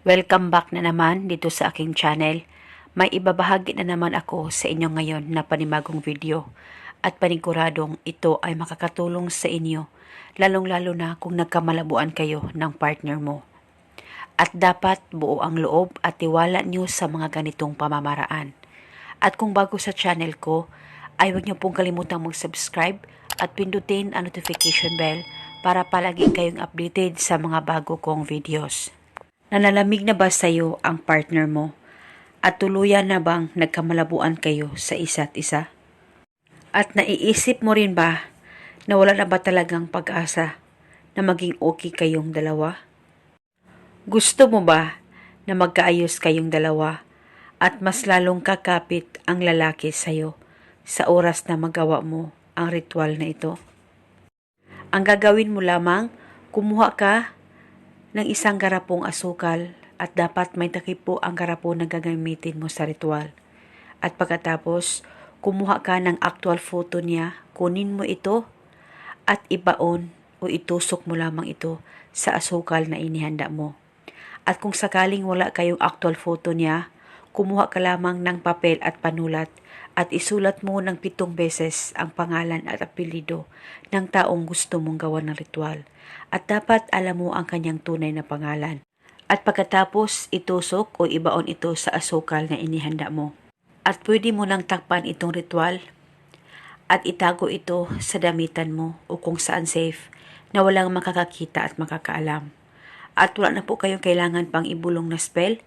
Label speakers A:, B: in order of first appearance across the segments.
A: Welcome back na naman dito sa aking channel. May ibabahagi na naman ako sa inyo ngayon na panibagong video at paniguradong ito ay makakatulong sa inyo, lalong-lalo na kung nagkamalabuan kayo ng partner mo. At dapat buo ang loob at tiwala niyo sa mga ganitong pamamaraan. At kung bago sa channel ko, ay huwag niyo pong kalimutang mag-subscribe at pindutin ang notification bell para palagi kayong updated sa mga bago kong videos. Nanalamig na ba sa'yo ang partner mo? At tuluyan na bang nagkamalabuan kayo sa isa't isa? At naiisip mo rin ba na wala na ba talagang pag-asa na maging okay kayong dalawa? Gusto mo ba na magkaayos kayong dalawa at mas lalong kakapit ang lalaki sa'yo sa oras na magawa mo ang ritual na ito? Ang gagawin mo lamang, kumuha ka ng isang garapong asukal at dapat may takip po ang garapon na gagamitin mo sa ritual. At pagkatapos, kumuha ka ng actual photo niya, kunin mo ito at ibaon o itusok mo lamang ito sa asukal na inihanda mo. At kung sakaling wala kayong actual photo niya, kumuha ka lamang ng papel at panulat at isulat mo ng 7 beses ang pangalan at apelyido ng taong gusto mong gawa ng ritual. At dapat alam mo ang kanyang tunay na pangalan. At pagkatapos itusok o ibaon ito sa asukal na inihanda mo. At pwede mo nang takpan itong ritual at itago ito sa damitan mo o kung saan safe na walang makakakita at makakaalam. At wala na po kayong kailangan pang ibulong na spell.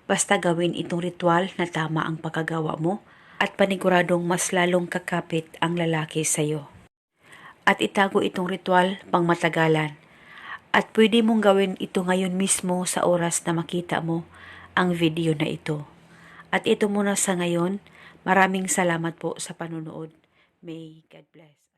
A: Basta gawin itong ritual na tama ang pagkagawa mo at paniguradong mas lalong kakapit ang lalaki sa iyo. At itago itong ritual pang matagalan. At pwede mong gawin ito ngayon mismo sa oras na makita mo ang video na ito. At ito muna sa ngayon. Maraming salamat po sa panunood. May God bless.